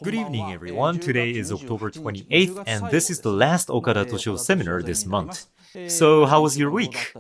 Good evening, everyone. Today is October 28th, and this is the last Okada Toshio seminar this month. So, how was your week?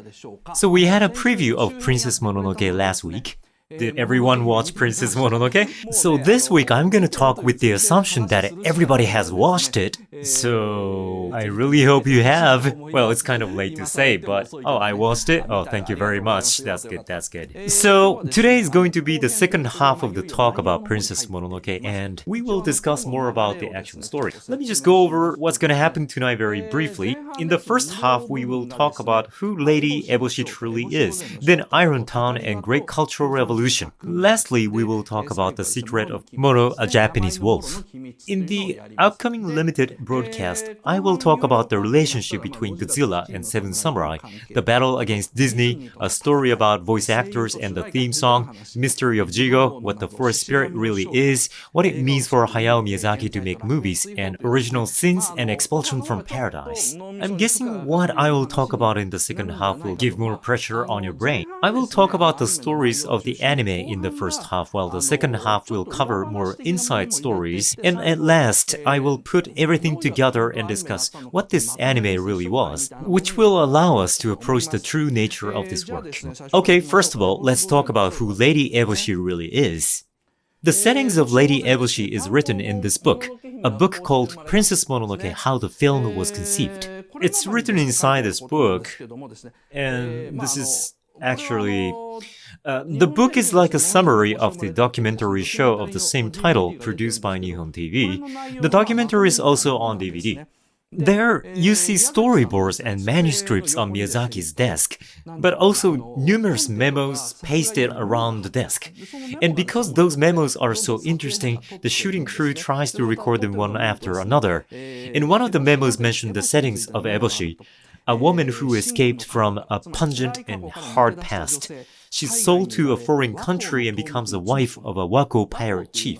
So, we had a preview of Princess Mononoke last week. Did everyone watch Princess Mononoke? So this week I'm gonna talk with the assumption that everybody has watched it. So I really hope you have. Well, it's kind of late to say, but I watched it? Oh, thank you very much. That's good, that's good. So today is going to be the second half of the talk about Princess Mononoke, and we will discuss more about the actual story. Let me just go over what's gonna happen tonight very briefly. In the first half, we will talk about who Lady Eboshi truly is, then Iron Town and Great Cultural Revolution. Lastly, we will talk about the secret of Moro, a Japanese wolf. In the upcoming limited broadcast, I will talk about the relationship between Godzilla and Seven Samurai, the battle against Disney, a story about voice actors and the theme song, Mystery of Jigo, what the forest spirit really is, what it means for Hayao Miyazaki to make movies, and original sins and expulsion from paradise. I'm guessing what I will talk about in the second half will give more pressure on your brain. I will talk about the stories of the anime in the first half, while the second half will cover more inside stories, and at last I will put everything together and discuss what this anime really was, which will allow us to approach the true nature of this work. Okay, first of all, let's talk about who Lady Eboshi really is. The settings of Lady Eboshi is written in this book, a book called Princess Mononoke: How the Film Was Conceived. It's written inside this book, and this is actually... the book is like a summary of the documentary show of the same title produced by Nihon TV. The documentary is also on DVD. There, you see storyboards and manuscripts on Miyazaki's desk, but also numerous memos pasted around the desk. And because those memos are so interesting, the shooting crew tries to record them one after another. And one of the memos mentioned the settings of Eboshi, a woman who escaped from a pungent and hard past. She's sold to a foreign country and becomes a wife of a Wako pirate chief.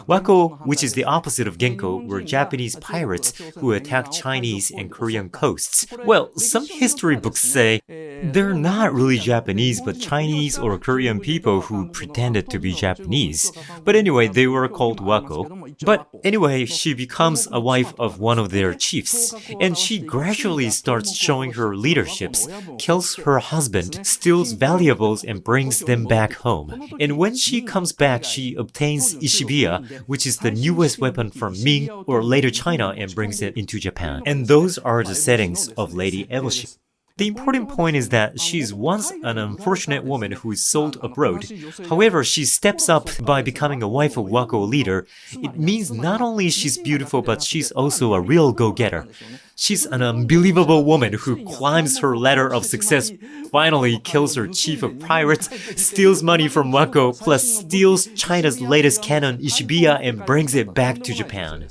Wako, which is the opposite of Genko, were Japanese pirates who attacked Chinese and Korean coasts. Well, some history books say they're not really Japanese but Chinese or Korean people who pretended to be Japanese. But anyway, they were called Wako. But anyway, she becomes a wife of one of their chiefs, and she gradually starts showing her leaderships, kills her husband, steals valuables, and brings them back home. And when she comes back, she obtains Ishibiya, which is the newest weapon from Ming or later China, and brings it into Japan. And those are the settings of Lady Eboshi. The important point is that she's once an unfortunate woman who is sold abroad. However, she steps up by becoming a wife of Wako leader. It means not only she's beautiful, but she's also a real go-getter. She's an unbelievable woman who climbs her ladder of success, finally kills her chief of pirates, steals money from Wako, plus steals China's latest cannon Ishibiya and brings it back to Japan.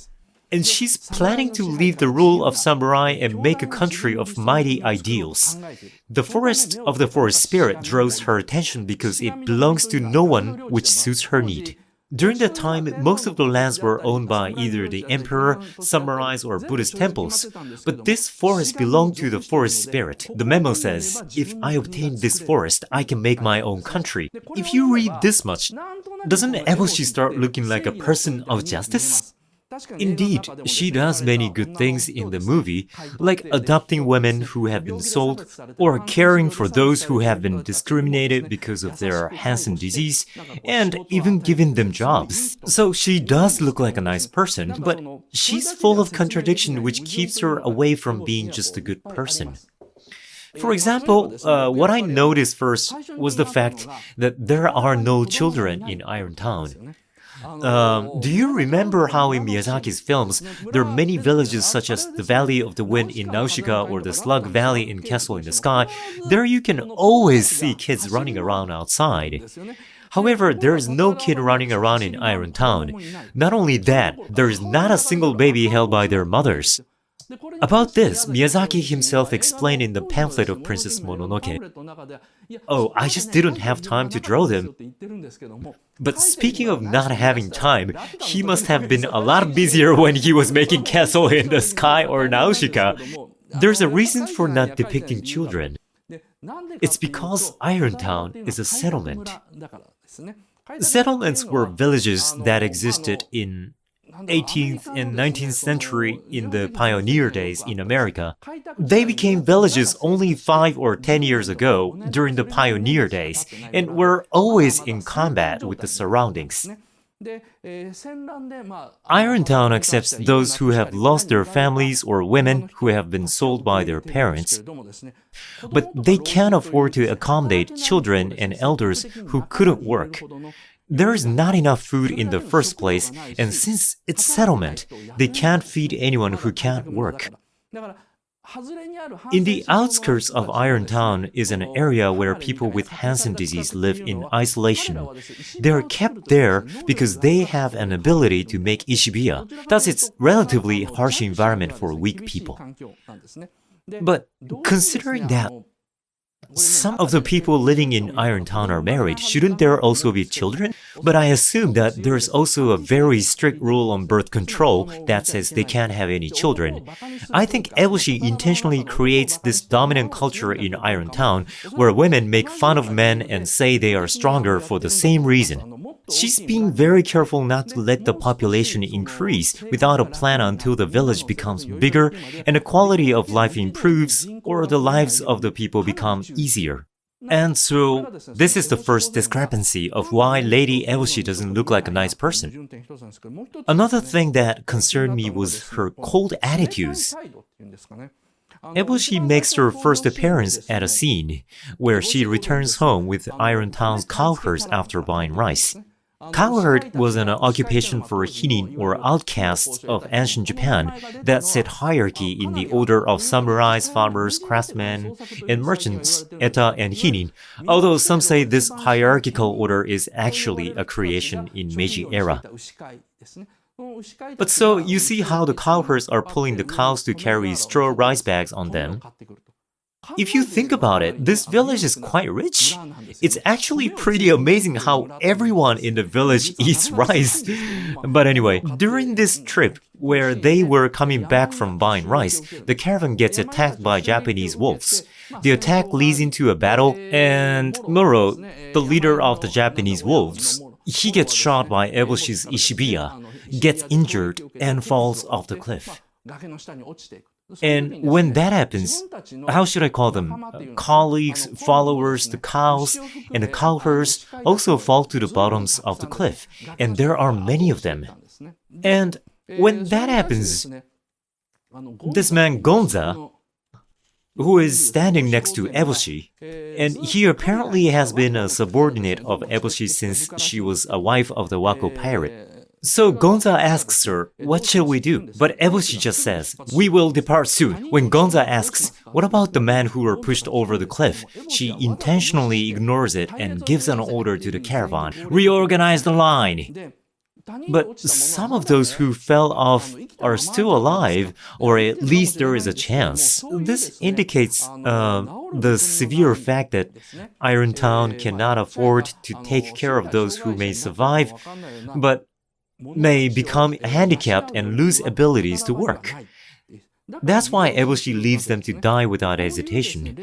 And she's planning to leave the rule of samurai and make a country of mighty ideals. The forest of the forest spirit draws her attention because it belongs to no one, which suits her need. During that time, most of the lands were owned by either the emperor, samurais, or Buddhist temples. But this forest belonged to the forest spirit. The memo says, if I obtain this forest, I can make my own country. If you read this much, doesn't Eboshi start looking like a person of justice? Indeed, she does many good things in the movie, like adopting women who have been sold, or caring for those who have been discriminated because of their Hansen disease, and even giving them jobs. So she does look like a nice person, but she's full of contradiction which keeps her away from being just a good person. For example, what I noticed first was the fact that there are no children in Iron Town. Do you remember how in Miyazaki's films, there are many villages such as the Valley of the Wind in Nausicaa or the Slug Valley in Castle in the Sky? There you can always see kids running around outside. However, there is no kid running around in Iron Town. Not only that, there is not a single baby held by their mothers. About this, Miyazaki himself explained in the pamphlet of Princess Mononoke. Oh, I just didn't have time to draw them. But speaking of not having time, he must have been a lot busier when he was making Castle in the Sky or Nausicaa. There's a reason for not depicting children. It's because Iron Town is a settlement. Settlements were villages that existed in 18th and 19th century in the pioneer days in America, they became villages only 5 or 10 years ago during the pioneer days and were always in combat with the surroundings. Irontown accepts those who have lost their families or women who have been sold by their parents, but they can't afford to accommodate children and elders who couldn't work. There is not enough food in the first place, and since it's settlement, they can't feed anyone who can't work. In the outskirts of Irontown is an area where people with Hansen disease live in isolation. They are kept there because they have an ability to make ishibiya. Thus, it's relatively harsh environment for weak people. But considering that some of the people living in Irontown are married, shouldn't there also be children? But I assume that there's also a very strict rule on birth control that says they can't have any children. I think Eboshi intentionally creates this dominant culture in Irontown where women make fun of men and say they are stronger for the same reason. She's being very careful not to let the population increase without a plan until the village becomes bigger and the quality of life improves or the lives of the people become easier. And so, this is the first discrepancy of why Lady Eboshi doesn't look like a nice person. Another thing that concerned me was her cold attitudes. Eboshi makes her first appearance at a scene where she returns home with Irontown's cowherds after buying rice. Cowherd was an occupation for hinin or outcasts of ancient Japan that set hierarchy in the order of samurais, farmers, craftsmen, and merchants, eta and hinin, although some say this hierarchical order is actually a creation in Meiji era. But so you see how the cowherds are pulling the cows to carry straw rice bags on them. If you think about it, this village is quite rich. It's actually pretty amazing how everyone in the village eats rice. But anyway, during this trip, where they were coming back from buying rice, the caravan gets attacked by Japanese wolves. The attack leads into a battle, and Moro, the leader of the Japanese wolves, he gets shot by Eboshi's ishibiya, gets injured, and falls off the cliff. And when that happens, how should I call them? Colleagues, followers, the cows, and the cowherds also fall to the bottoms of the cliff, and there are many of them. And when that happens, this man Gonza, who is standing next to Eboshi, and he apparently has been a subordinate of Eboshi since she was a wife of the Wako pirate. So Gonza asks her, what shall we do? But Eboshi just says, we will depart soon. When Gonza asks, what about the men who were pushed over the cliff? She intentionally ignores it and gives an order to the caravan, reorganize the line. But some of those who fell off are still alive, or at least there is a chance. This indicates the severe fact that Irontown cannot afford to take care of those who may survive, but may become handicapped and lose abilities to work. That's why Eboshi leaves them to die without hesitation.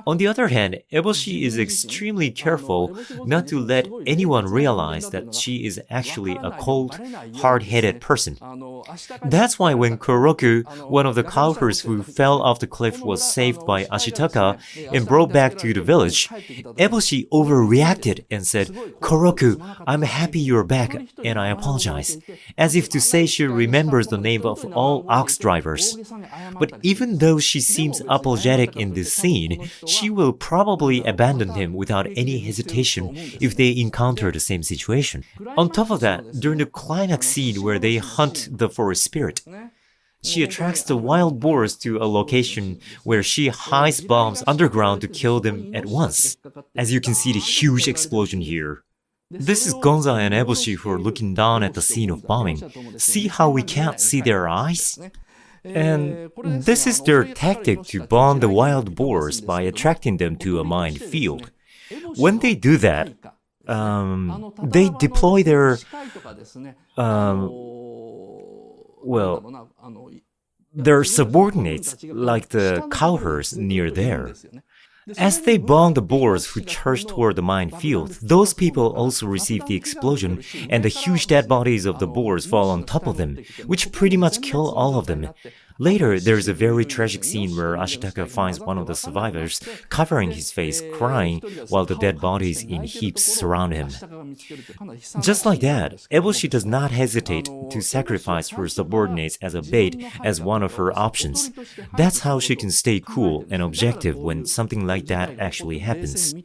On the other hand, Eboshi is extremely careful not to let anyone realize that she is actually a cold, hard-headed person. That's why when Kuroku, one of the cowherds who fell off the cliff, was saved by Ashitaka and brought back to the village, Eboshi overreacted and said, "Kuroku, I'm happy you're back and I apologize," as if to say she remembers the name of all ox drivers. But even though she seems apologetic in this scene, she will probably abandon him without any hesitation if they encounter the same situation. On top of that, during the climax scene where they hunt the forest spirit, she attracts the wild boars to a location where she hides bombs underground to kill them at once. As you can see the huge explosion here. This is Gonza and Eboshi who are looking down at the scene of bombing. See how we can't see their eyes? And this is their tactic to bond the wild boars by attracting them to a mined field. When they do that, they deploy their, their subordinates, like the cowherds near there. As they bombed the boars who charged toward the minefield, those people also received the explosion, and the huge dead bodies of the boars fall on top of them, which pretty much kill all of them. Later, there's a very tragic scene where Ashitaka finds one of the survivors covering his face, crying, while the dead bodies in heaps surround him. Just like that, Eboshi does not hesitate to sacrifice her subordinates as a bait as one of her options. That's how she can stay cool and objective when something like that actually happens.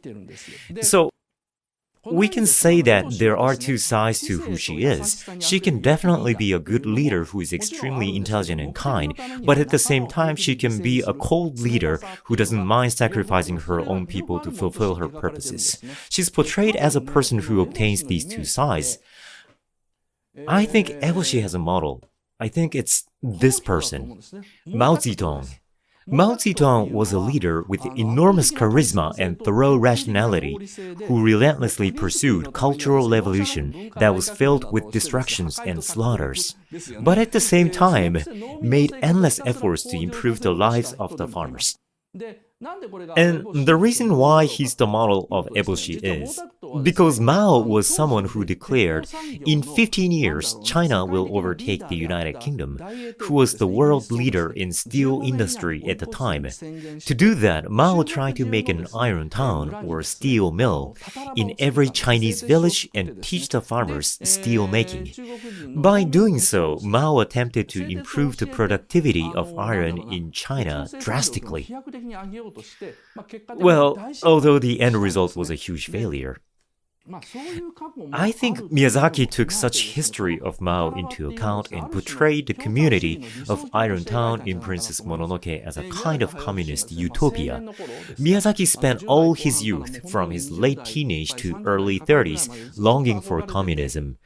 So, we can say that there are two sides to who she is. She can definitely be a good leader who is extremely intelligent and kind, but at the same time she can be a cold leader who doesn't mind sacrificing her own people to fulfill her purposes. She's portrayed as a person who obtains these two sides. I think Eboshi has a model. I think it's this person, Mao Zedong. Mao Zedong was a leader with enormous charisma and thorough rationality who relentlessly pursued cultural revolution that was filled with destructions and slaughters, but at the same time made endless efforts to improve the lives of the farmers. And the reason why he's the model of Eboshi is because Mao was someone who declared, in 15 years, China will overtake the United Kingdom, who was the world leader in steel industry at the time. To do that, Mao tried to make an iron town or steel mill in every Chinese village and teach the farmers steel making. By doing so, Mao attempted to improve the productivity of iron in China drastically. Well, although the end result was a huge failure. I think Miyazaki took such history of Mao into account and portrayed the community of Iron Town in Princess Mononoke as a kind of communist utopia. Miyazaki spent all his youth, from his late teenage to early 30s, longing for communism.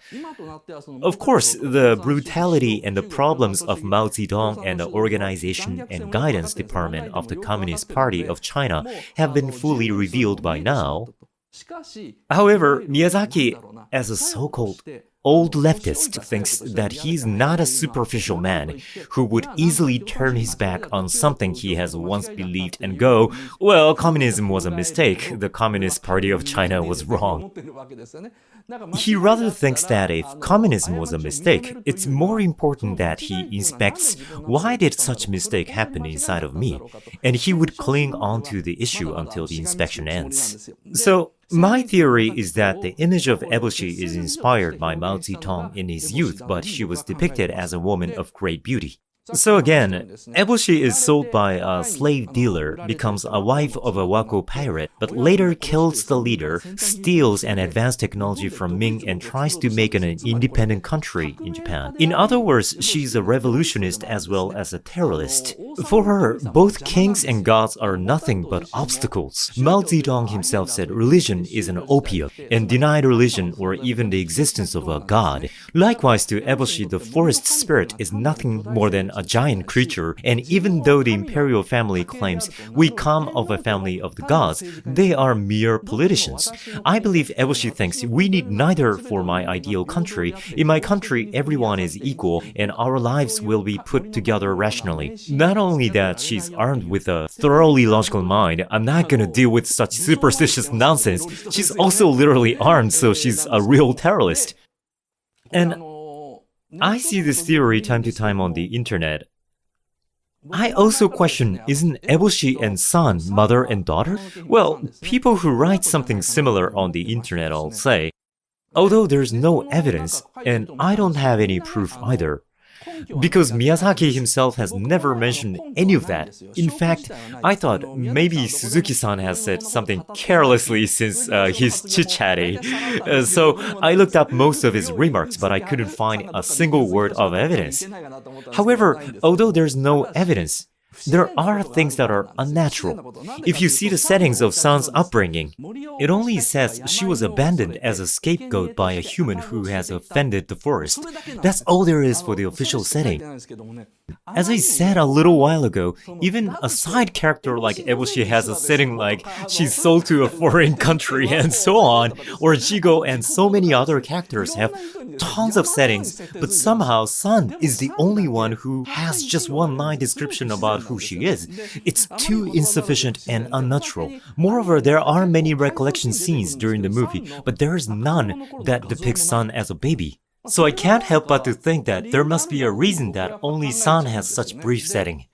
Of course, the brutality and the problems of Mao Zedong and the organization and guidance department of the Communist Party of China have been fully revealed by now. However, Miyazaki, as a so-called old leftist, thinks that he's not a superficial man who would easily turn his back on something he has once believed and go, well, communism was a mistake, the Communist Party of China was wrong. He rather thinks that if communism was a mistake, it's more important that he inspects why did such mistake happen inside of me, and he would cling on to the issue until the inspection ends. So, my theory is that the image of Eboshi is inspired by Mao Zedong in his youth, but she was depicted as a woman of great beauty. So again, Eboshi is sold by a slave dealer, becomes a wife of a Wako pirate, but later kills the leader, steals an advanced technology from Ming and tries to make an independent country in Japan. In other words, she's a revolutionist as well as a terrorist. For her, both kings and gods are nothing but obstacles. Mao Zedong himself said religion is an opium, and denied religion or even the existence of a god. Likewise to Eboshi, the forest spirit is nothing more than a giant creature, and even though the imperial family claims we come of a family of the gods, they are mere politicians. I believe Eboshi thinks we need neither for my ideal country. In my country, everyone is equal, and our lives will be put together rationally. Not only that, she's armed with a thoroughly logical mind. I'm not gonna deal with such superstitious nonsense. She's also literally armed, so she's a real terrorist. And I see this theory time to time on the internet. I also question, isn't Eboshi and Sun mother and daughter? Well, people who write something similar on the internet all say, although there's no evidence, and I don't have any proof either. Because Miyazaki himself has never mentioned any of that. In fact, I thought maybe Suzuki-san has said something carelessly since he's chit-chatty. So I looked up most of his remarks, but I couldn't find a single word of evidence. However, although there's no evidence, there are things that are unnatural. If you see the settings of Sun's upbringing, it only says she was abandoned as a scapegoat by a human who has offended the forest. That's all there is for the official setting. As I said a little while ago, even a side character like Eboshi has a setting like she's sold to a foreign country and so on, or Jigo and so many other characters have tons of settings, but somehow Sun is the only one who has just one line description about who she is. It's too insufficient and unnatural. Moreover, there are many recollection scenes during the movie, but there is none that depicts Sun as a baby. So I can't help but to think that there must be a reason that only Sun has such brief setting.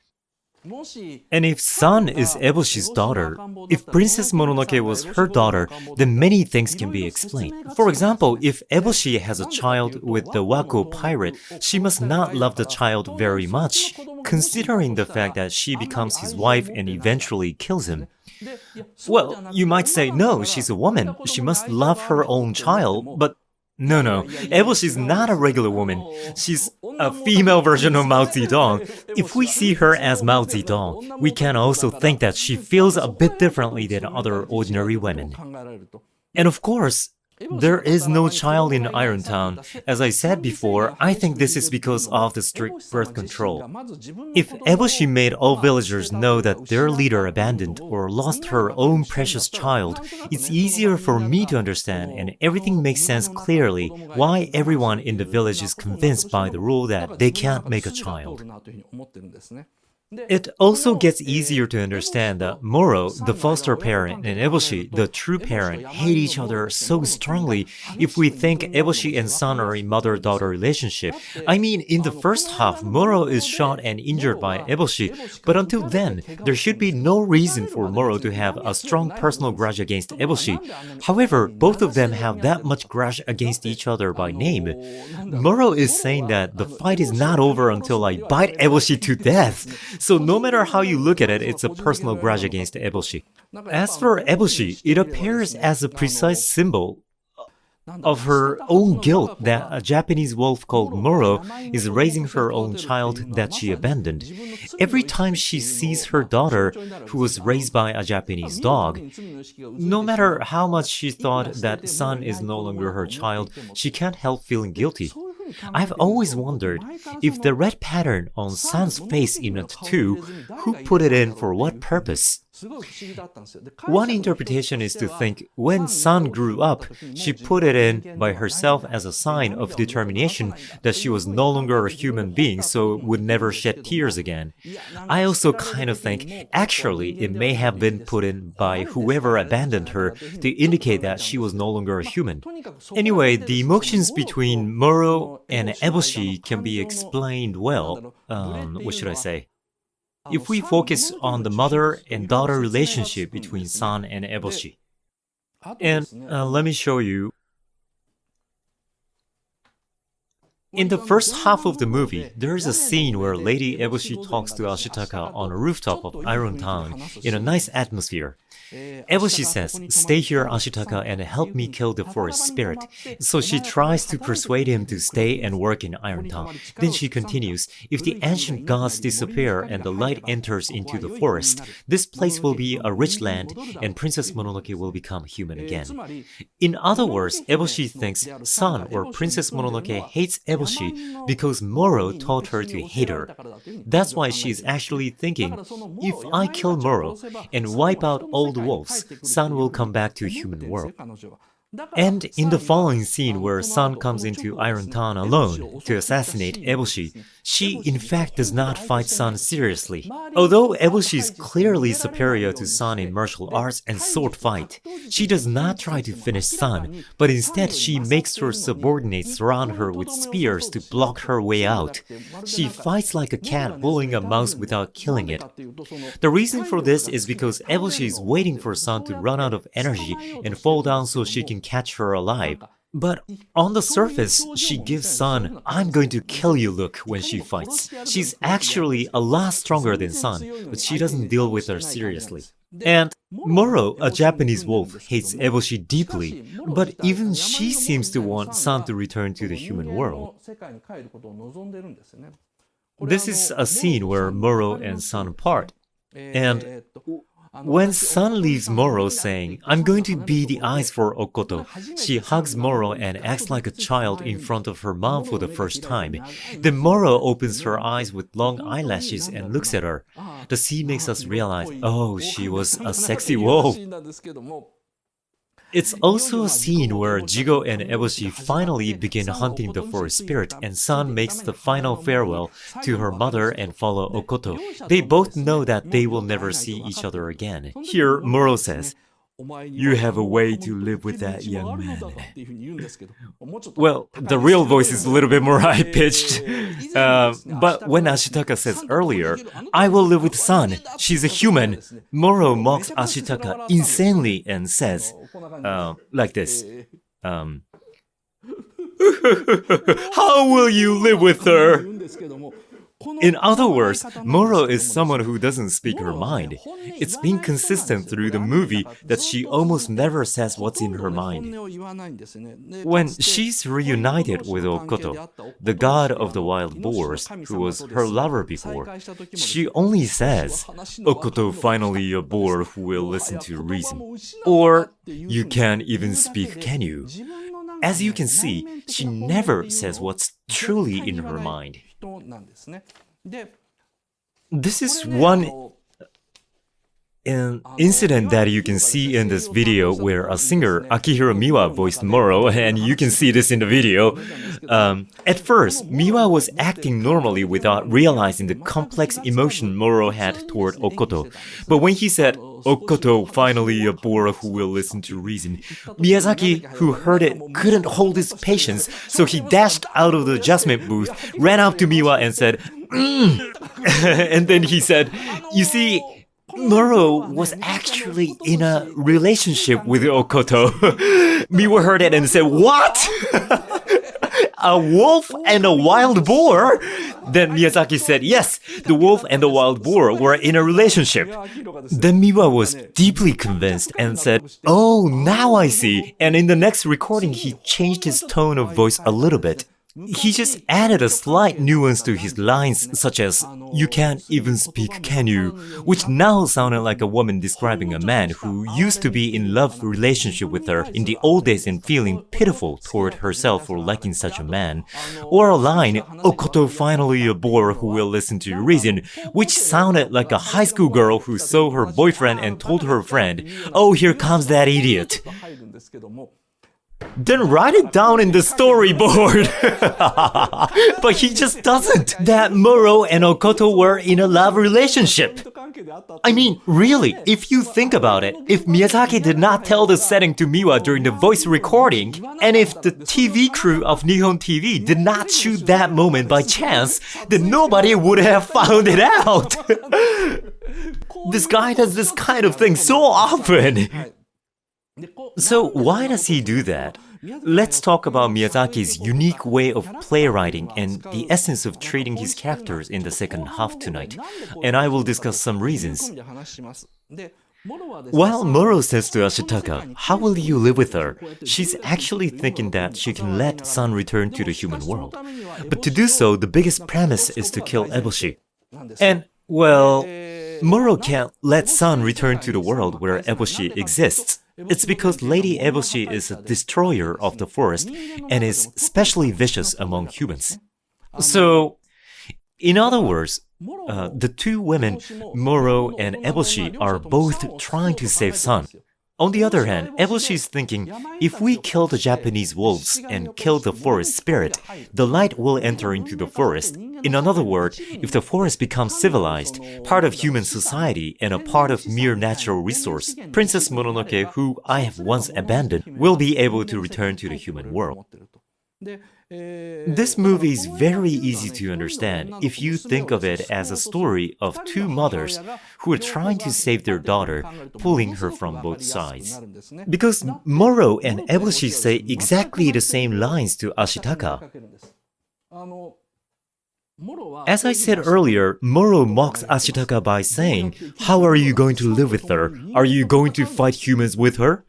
And if Sun is Eboshi's daughter, if Princess Mononoke was her daughter, then many things can be explained. For example, if Eboshi has a child with the Wako pirate, she must not love the child very much, considering the fact that she becomes his wife and eventually kills him. Well, you might say, no, she's a woman, she must love her own child, but no, Eboshi's not a regular woman. She's a female version of Mao Zedong. If we see her as Mao Zedong, we can also think that she feels a bit differently than other ordinary women. And of course, there is no child in Irontown. As I said before, I think this is because of the strict birth control. If Eboshi made all villagers know that their leader abandoned or lost her own precious child, it's easier for me to understand and everything makes sense clearly why everyone in the village is convinced by the rule that they can't make a child. It also gets easier to understand that Moro, the foster parent, and Eboshi, the true parent, hate each other so strongly if we think Eboshi and Sun are a mother-daughter relationship. I mean, in the first half, Moro is shot and injured by Eboshi, but until then, there should be no reason for Moro to have a strong personal grudge against Eboshi. However, both of them have that much grudge against each other by name. Moro is saying that the fight is not over until I bite Eboshi to death. So no matter how you look at it, it's a personal grudge against Eboshi. As for Eboshi, it appears as a precise symbol of her own guilt that a Japanese wolf called Moro is raising her own child that she abandoned. Every time she sees her daughter, who was raised by a Japanese dog, no matter how much she thought that Sun is no longer her child, she can't help feeling guilty. I've always wondered if the red pattern on Sun's face in a tattoo, who put it in for what purpose? One interpretation is to think when Sun grew up, she put it in by herself as a sign of determination that she was no longer a human being, so would never shed tears again. I also kind of think, actually, it may have been put in by whoever abandoned her to indicate that she was no longer a human. Anyway, the emotions between Moro and Eboshi can be explained well. What should I say? If we focus on the mother and daughter relationship between Sun and Eboshi. And let me show you. In the first half of the movie, there is a scene where Lady Eboshi talks to Ashitaka on a rooftop of Irontown in a nice atmosphere. Eboshi says, "Stay here, Ashitaka, and help me kill the forest spirit." So she tries to persuade him to stay and work in Irontown. Then she continues, "If the ancient gods disappear and the light enters into the forest, this place will be a rich land and Princess Mononoke will become human again." In other words, Eboshi thinks Sun or Princess Mononoke hates Eboshi because Moro taught her to hate her. That's why she's actually thinking, if I kill Moro and wipe out all the wolves, Sun will come back to human world. And in the following scene where Sun comes into Irontown alone to assassinate Eboshi, she in fact does not fight Sun seriously. Although Eboshi is clearly superior to Sun in martial arts and sword fight, she does not try to finish Sun, but instead she makes her subordinates surround her with spears to block her way out. She fights like a cat bullying a mouse without killing it. The reason for this is because Eboshi is waiting for Sun to run out of energy and fall down so she can catch her alive. But on the surface, she gives Sun "I'm going to kill you" look when she fights. She's actually a lot stronger than Sun, but she doesn't deal with her seriously. And Moro, a Japanese wolf, hates Eboshi deeply, but even she seems to want Sun to return to the human world. This is a scene where Moro and Sun part. And when Sun leaves Moro saying, "I'm going to be the eyes for Okoto," she hugs Moro and acts like a child in front of her mom for the first time. Then Moro opens her eyes with long eyelashes and looks at her. The scene makes us realize, oh, she was a sexy wolf. It's also a scene where Jigo and Eboshi finally begin hunting the forest spirit, and Sun makes the final farewell to her mother and follow Okoto. They both know that they will never see each other again. Here, Moro says, "You have a way to live with that young man." Well, the real voice is a little bit more high-pitched. But when Ashitaka says earlier, "I will live with Sun, she's a human," Moro mocks Ashitaka insanely and says, like this, "How will you live with her?" In other words, Moro is someone who doesn't speak her mind. It's been consistent through the movie that she almost never says what's in her mind. When she's reunited with Okoto, the god of the wild boars, who was her lover before, she only says, "Okoto, finally a boar who will listen to reason." Or, "You can't even speak, can you?" As you can see, she never says what's truly in her mind. This is one incident that you can see in this video where a singer, Akihiro Miwa, voiced Moro, and you can see this in the video. At first, Miwa was acting normally without realizing the complex emotion Moro had toward Okoto. But when he said, "Okoto, finally a boar who will listen to reason," Miyazaki, who heard it, couldn't hold his patience, so he dashed out of the adjustment booth, ran up to Miwa and said, and then he said, "You see, Moro was actually in a relationship with Okoto." Miwa heard it and said, "What? A wolf and a wild boar?" Then Miyazaki said, "Yes, the wolf and the wild boar were in a relationship." Then Miwa was deeply convinced and said, "Oh, now I see." And in the next recording, he changed his tone of voice a little bit. He just added a slight nuance to his lines, such as, "You can't even speak, can you?" which now sounded like a woman describing a man who used to be in love relationship with her in the old days and feeling pitiful toward herself for liking such a man. Or a line, "Okoto, finally a boar who will listen to reason," which sounded like a high school girl who saw her boyfriend and told her friend, "Oh, here comes that idiot." Then write it down in the storyboard. But he just doesn't. That Moro and Okoto were in a love relationship. I mean, really, if you think about it, if Miyazaki did not tell the setting to Miwa during the voice recording, and if the TV crew of Nihon TV did not shoot that moment by chance, then nobody would have found it out. This guy does this kind of thing so often. So why does he do that? Let's talk about Miyazaki's unique way of playwriting and the essence of treating his characters in the second half tonight, and I will discuss some reasons. While Moro says to Ashitaka, "How will you live with her?" she's actually thinking that she can let Sun return to the human world. But to do so, the biggest premise is to kill Eboshi. And, well, Moro can't let Sun return to the world where Eboshi exists. It's because Lady Eboshi is a destroyer of the forest and is especially vicious among humans. So, in other words, the two women, Moro and Eboshi, are both trying to save Sun. On the other hand, Eboshi is thinking, if we kill the Japanese wolves and kill the forest spirit, the light will enter into the forest. In another word, if the forest becomes civilized, part of human society and a part of mere natural resource, Princess Mononoke, who I have once abandoned, will be able to return to the human world. This movie is very easy to understand if you think of it as a story of two mothers who are trying to save their daughter, pulling her from both sides. Because Moro and Eboshi say exactly the same lines to Ashitaka. As I said earlier, Moro mocks Ashitaka by saying, "How are you going to live with her? Are you going to fight humans with her?"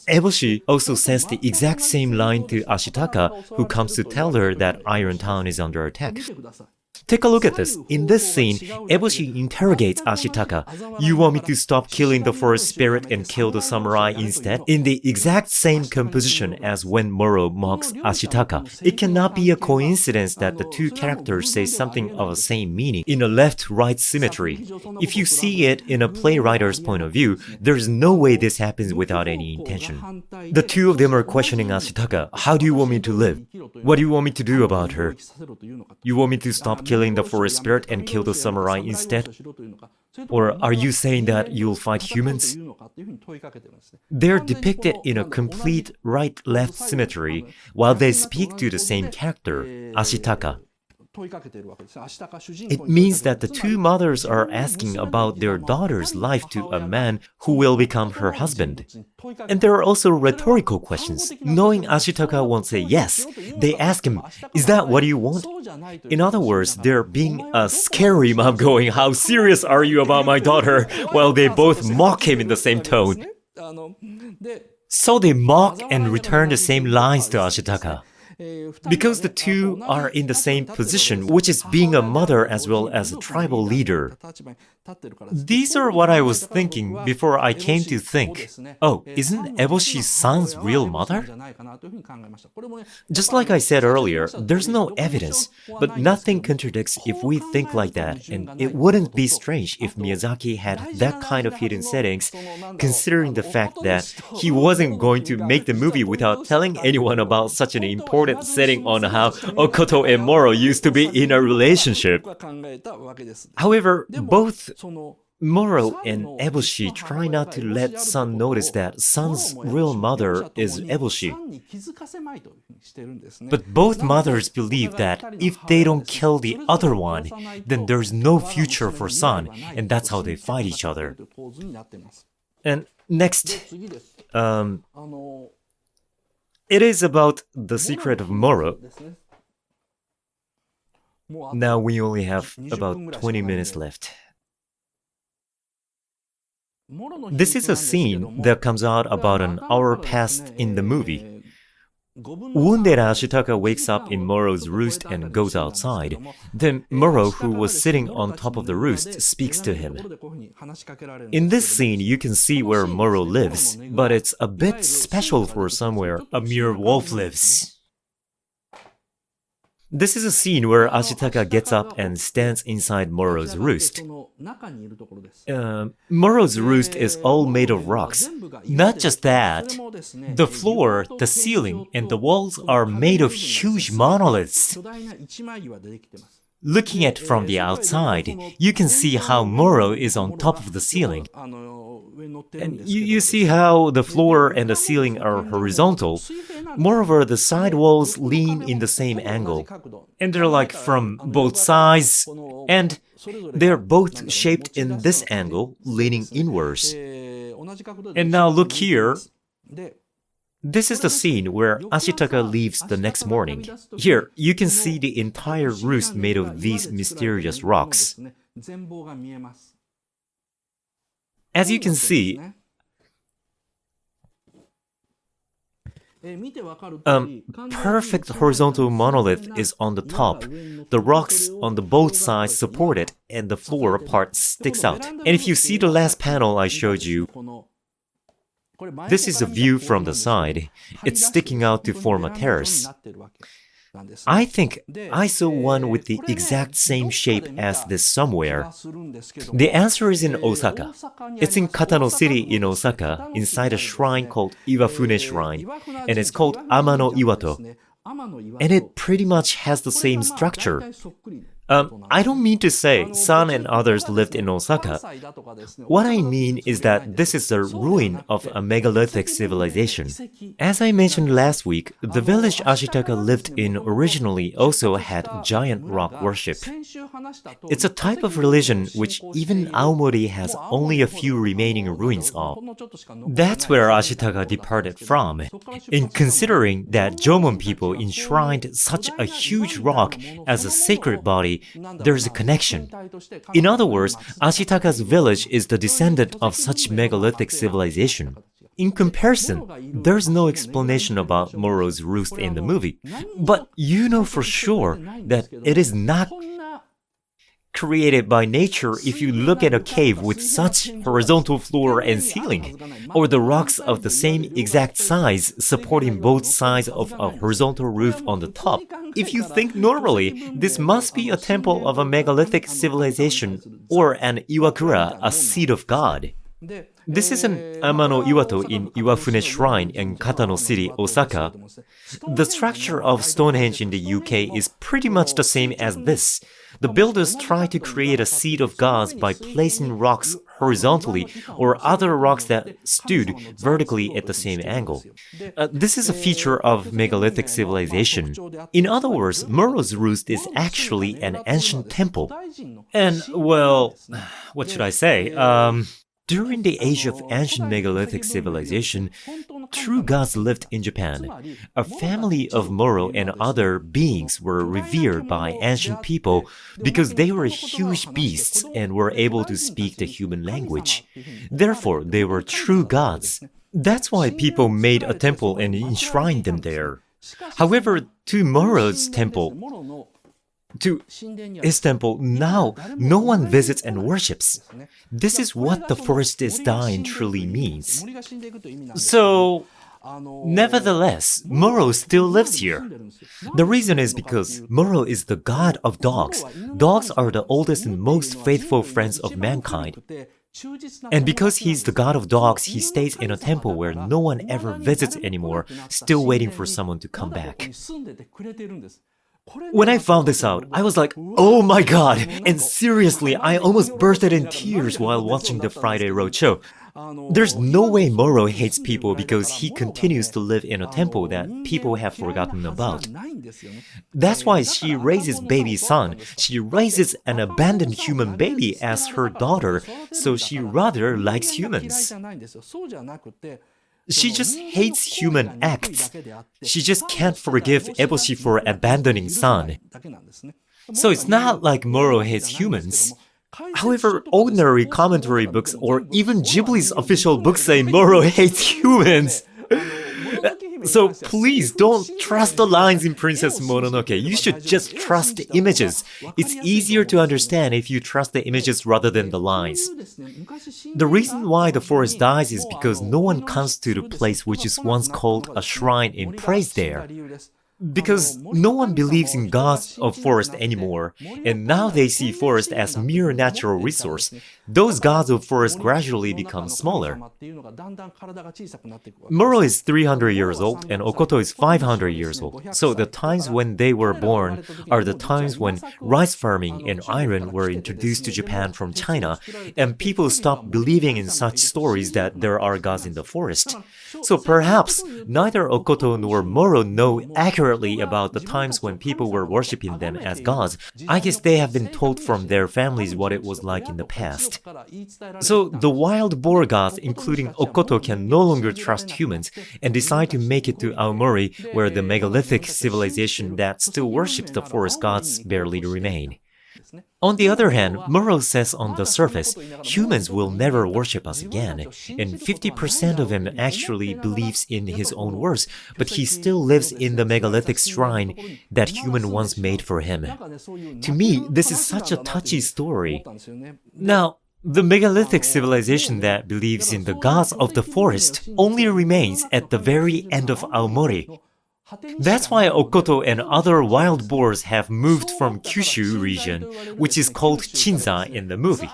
Eboshi also says the exact same line to Ashitaka, who comes to tell her that Iron Town is under attack. Take a look at this. In this scene, Eboshi interrogates Ashitaka. You want me to stop killing the forest spirit and kill the samurai instead? In the exact same composition as when Moro mocks Ashitaka. It cannot be a coincidence that the two characters say something of the same meaning in a left-right symmetry. If you see it in a playwriter's point of view, there's no way this happens without any intention. The two of them are questioning Ashitaka. How do you want me to live? What do you want me to do about her? You want me to stop killing the forest spirit and kill the samurai instead? Or are you saying that you'll fight humans? They're depicted in a complete right-left symmetry while they speak to the same character, Ashitaka. It means that the two mothers are asking about their daughter's life to a man who will become her husband. And there are also rhetorical questions. Knowing Ashitaka won't say yes, they ask him, is that what you want? In other words, they're being a scary mom going, how serious are you about my daughter? While they both mock him in the same tone. So they mock and return the same lines to Ashitaka. Because the two are in the same position, which is being a mother as well as a tribal leader. These are what I was thinking before I came to think, oh, isn't Eboshi's son's real mother? Just like I said earlier, there's no evidence, but nothing contradicts if we think like that, and it wouldn't be strange if Miyazaki had that kind of hidden settings, considering the fact that he wasn't going to make the movie without telling anyone about such an important setting on how Okoto and Moro used to be in a relationship. However, both Moro and Eboshi try not to let Sun notice that Sun's real mother is Eboshi. But both mothers believe that if they don't kill the other one, then there's no future for Sun, and that's how they fight each other. And next, it is about the secret of Moro. Now we only have about 20 minutes left. This is a scene that comes out about an hour past in the movie. Wounded Ashitaka wakes up in Moro's roost and goes outside. Then Moro, who was sitting on top of the roost, speaks to him. In this scene, you can see where Moro lives, but it's a bit special for somewhere a mere wolf lives. This is a scene where Ashitaka gets up and stands inside Moro's roost. Moro's roost is all made of rocks. Not just that, the floor, the ceiling, and the walls are made of huge monoliths. Looking at it from the outside, you can see how Moro is on top of the ceiling. And you see how the floor and the ceiling are horizontal. Moreover, the side walls lean in the same angle. And they're like from both sides. And they're both shaped in this angle, leaning inwards. And now look here. This is the scene where Ashitaka leaves the next morning. Here, you can see the entire roost made of these mysterious rocks. As you can see, perfect horizontal monolith is on the top. The rocks on the both sides support it, and the floor part sticks out. And if you see the last panel I showed you, this is a view from the side. It's sticking out to form a terrace. I think I saw one with the exact same shape as this somewhere. The answer is in Osaka. It's in Katano City in Osaka, inside a shrine called Iwafune Shrine, and it's called Amano Iwato. And it pretty much has the same structure. I don't mean to say Sun and others lived in Osaka. What I mean is that this is the ruin of a megalithic civilization. As I mentioned last week, the village Ashitaka lived in originally also had giant rock worship. It's a type of religion which even Aomori has only a few remaining ruins of. That's where Ashitaka departed from. In considering that Jomon people enshrined such a huge rock as a sacred body, there's a connection. In other words, Ashitaka's village is the descendant of such megalithic civilization. In comparison, there's no explanation about Moro's roost in the movie. But you know for sure that it is not created by nature if you look at a cave with such horizontal floor and ceiling, or the rocks of the same exact size supporting both sides of a horizontal roof on the top. If you think normally, this must be a temple of a megalithic civilization or an Iwakura, a seat of God. This is an Amano Iwato in Iwafune Shrine in Katano City, Osaka. The structure of Stonehenge in the UK is pretty much the same as this. The builders tried to create a seat of gods by placing rocks horizontally or other rocks that stood vertically at the same angle. This is a feature of megalithic civilization. In other words, Moro's roost is actually an ancient temple. And, well, what should I say? During the age of ancient megalithic civilization, true gods lived in Japan. A family of Moro and other beings were revered by ancient people because they were huge beasts and were able to speak the human language. Therefore, they were true gods. That's why people made a temple and enshrined them there. However, to Moro's temple, to his temple, now no one visits and worships. This is what the forest is dying truly means. So, nevertheless, Moro still lives here. The reason is because Moro is the god of dogs. Dogs are the oldest and most faithful friends of mankind. And because he's the god of dogs, he stays in a temple where no one ever visits anymore, still waiting for someone to come back. When I found this out, I was like, oh my god! And seriously, I almost bursted in tears while watching the Friday Roadshow. There's no way Moro hates people because he continues to live in a temple that people have forgotten about. That's why she raises baby Sun. She raises an abandoned human baby as her daughter, so she rather likes humans. She just hates human acts. She just can't forgive Eboshi for abandoning Sun. So it's not like Moro hates humans. However, ordinary commentary books or even Ghibli's official books say Moro hates humans. So please don't trust the lines in Princess Mononoke. You should just trust the images. It's easier to understand if you trust the images rather than the lines. The reason why the forest dies is because no one comes to the place which is once called a shrine in praise there. Because no one believes in gods of forest anymore, and now they see forest as mere natural resource. Those gods of forest gradually become smaller. Moro is 300 years old and Okoto is 500 years old, so the times when they were born are the times when rice farming and iron were introduced to Japan from China, and people stopped believing in such stories that there are gods in the forest. So perhaps neither Okoto nor Moro know accurately about the times when people were worshipping them as gods. I guess they have been told from their families what it was like in the past. So the wild boar gods, including Okoto, can no longer trust humans and decide to make it to Aomori, where the megalithic civilization that still worships the forest gods barely remain. On the other hand, Moro says on the surface, humans will never worship us again, and 50% of him actually believes in his own words, but he still lives in the megalithic shrine that human once made for him. To me, this is such a touchy story. Now, the megalithic civilization that believes in the gods of the forest only remains at the very end of Aomori. That's why Okoto and other wild boars have moved from Kyushu region, which is called Chinza in the movie.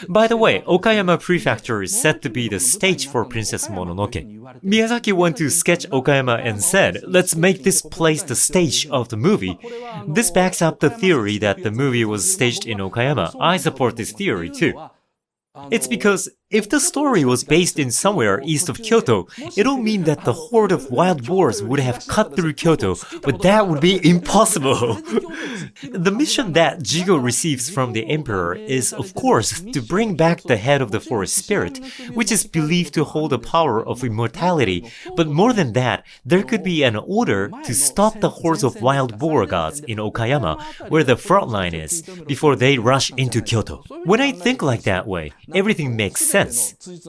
By the way, Okayama Prefecture is said to be the stage for Princess Mononoke. Miyazaki went to sketch Okayama and said, let's make this place the stage of the movie. This backs up the theory that the movie was staged in Okayama. I support this theory too. It's because if the story was based in somewhere east of Kyoto, it'll mean that the horde of wild boars would have cut through Kyoto, but that would be impossible. The mission that Jigo receives from the emperor is, of course, to bring back the head of the forest spirit, which is believed to hold the power of immortality. But more than that, there could be an order to stop the hordes of wild boar gods in Okayama, where the front line is, before they rush into Kyoto. When I think like that way, everything makes sense. sense.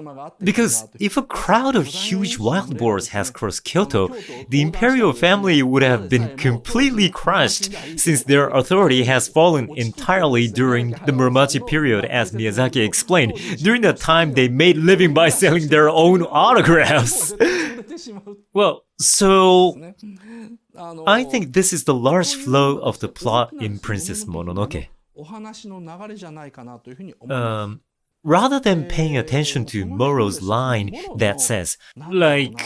Because if a crowd of huge wild boars has crossed Kyoto, the imperial family would have been completely crushed since their authority has fallen entirely during the Muromachi period, as Miyazaki explained. During that time, they made living by selling their own autographs. Well, so I think this is the large flow of the plot in Princess Mononoke. Rather than paying attention to Moro's line that says, like,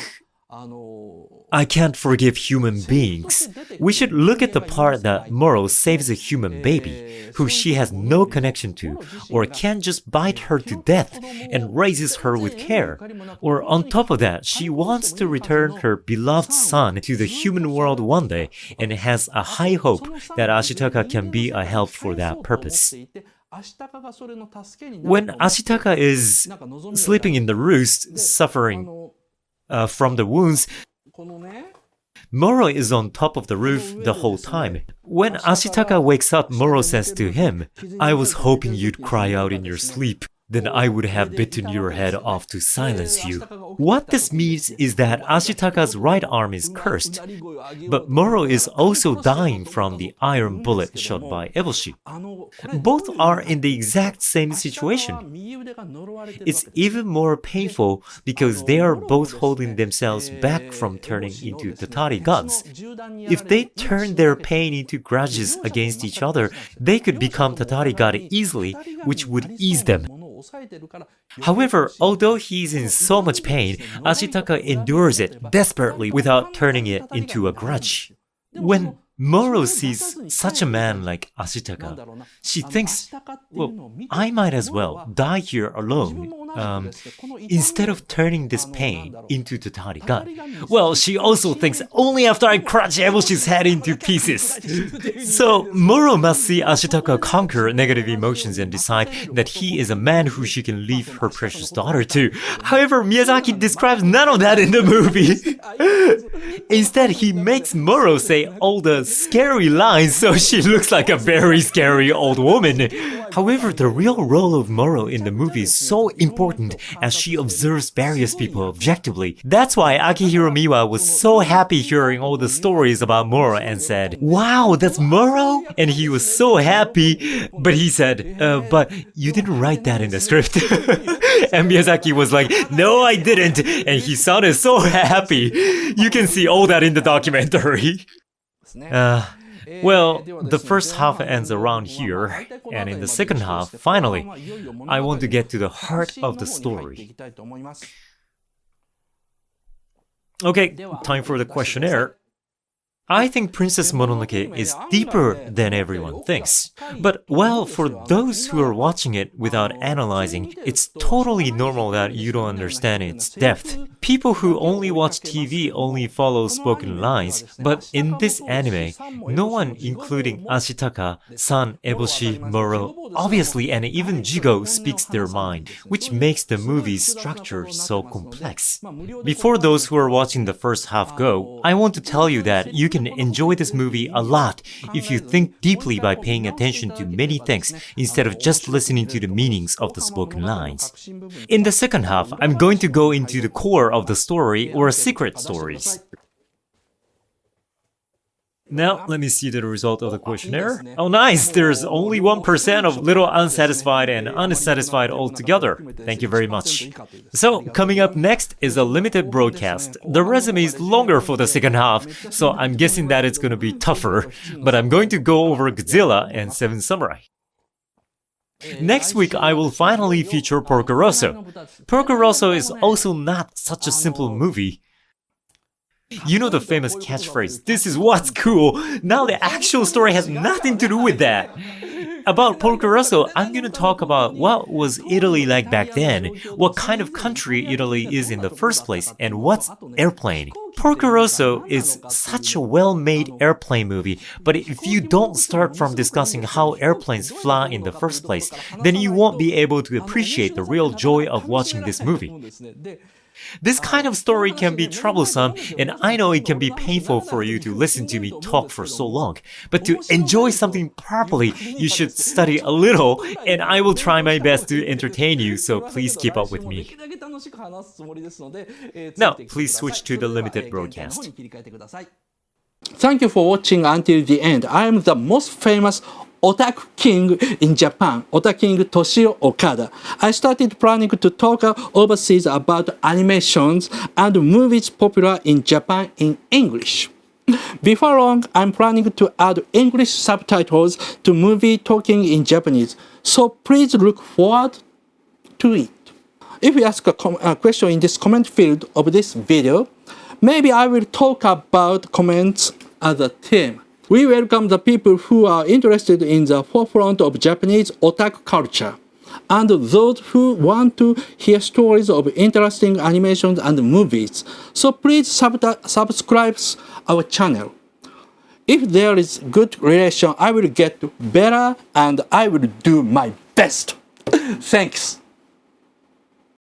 I can't forgive human beings, we should look at the part that Moro saves a human baby who she has no connection to, or can just bite her to death and raises her with care. Or on top of that, she wants to return her beloved son to the human world one day and has a high hope that Ashitaka can be a help for that purpose. When Ashitaka is sleeping in the roost, suffering from the wounds, Moro is on top of the roof the whole time. When Ashitaka wakes up, Moro says to him, I was hoping you'd cry out in your sleep. Then I would have bitten your head off to silence you. What this means is that Ashitaka's right arm is cursed, but Moro is also dying from the iron bullet shot by Eboshi. Both are in the exact same situation. It's even more painful because they are both holding themselves back from turning into Tatari gods. If they turn their pain into grudges against each other, they could become Tatari god easily, which would ease them. However, although he's in so much pain, Ashitaka endures it desperately without turning it into a grudge. When Moro sees such a man like Ashitaka, she thinks, well, I might as well die here alone, instead of turning this pain into Tatari God. Well, she also thinks, only after I crush Eboshi's head into pieces. So, Moro must see Ashitaka conquer negative emotions and decide that he is a man who she can leave her precious daughter to. However, Miyazaki describes none of that in the movie. Instead, he makes Moro say all the scary lines so she looks like a very scary old woman. However, the real role of Moro in the movie is so important as she observes various people objectively. That's why Akihiro Miwa was so happy hearing all the stories about Moro and said, wow, that's Moro? And he was so happy, but he said, but you didn't write that in the script. And Miyazaki was like, no, I didn't. And he sounded so happy. You can see all that in the documentary. Well, the first half ends around here, and in the second half, finally, I want to get to the heart of the story. Okay, time for the questionnaire. I think Princess Mononoke is deeper than everyone thinks. But, well, for those who are watching it without analyzing, it's totally normal that you don't understand its depth. People who only watch TV only follow spoken lines, but in this anime, no one, including Ashitaka, Sun, Eboshi, Moro, obviously, and even Jigo speaks their mind, which makes the movie's structure so complex. Before those who are watching the first half go, I want to tell you that you can enjoy this movie a lot if you think deeply by paying attention to many things instead of just listening to the meanings of the spoken lines. In the second half, I'm going to go into the core of the story or secret stories. Now, let me see the result of the questionnaire. Oh nice, there's only 1% of little unsatisfied and unsatisfied altogether. Thank you very much. So, coming up next is a limited broadcast. The resume is longer for the second half, so I'm guessing that it's gonna be tougher, but I'm going to go over Godzilla and Seven Samurai. Next week, I will finally feature Porco Rosso. Porco Rosso is also not such a simple movie. You know the famous catchphrase, this is what's cool. Now the actual story has nothing to do with that. About Porco Rosso, I'm going to talk about what was Italy like back then, what kind of country Italy is in the first place, and what's airplane. Porco Rosso is such a well-made airplane movie, but if you don't start from discussing how airplanes fly in the first place, then you won't be able to appreciate the real joy of watching this movie. This kind of story can be troublesome, and I know it can be painful for you to listen to me talk for so long. But to enjoy something properly, you should study a little, and I will try my best to entertain you, so please keep up with me. Now, please switch to the limited broadcast. Thank you for watching until the end. I am the most famous Otaku King in Japan, Otaking Toshio Okada. I started planning to talk overseas about animations and movies popular in Japan in English. Before long, I'm planning to add English subtitles to movie talking in Japanese, so please look forward to it. If you ask a question in this comment field of this video, maybe I will talk about comments as a theme. We welcome the people who are interested in the forefront of Japanese otaku culture, and those who want to hear stories of interesting animations and movies. So please subscribe our channel. If there is good relation, I will get better and I will do my best. Thanks.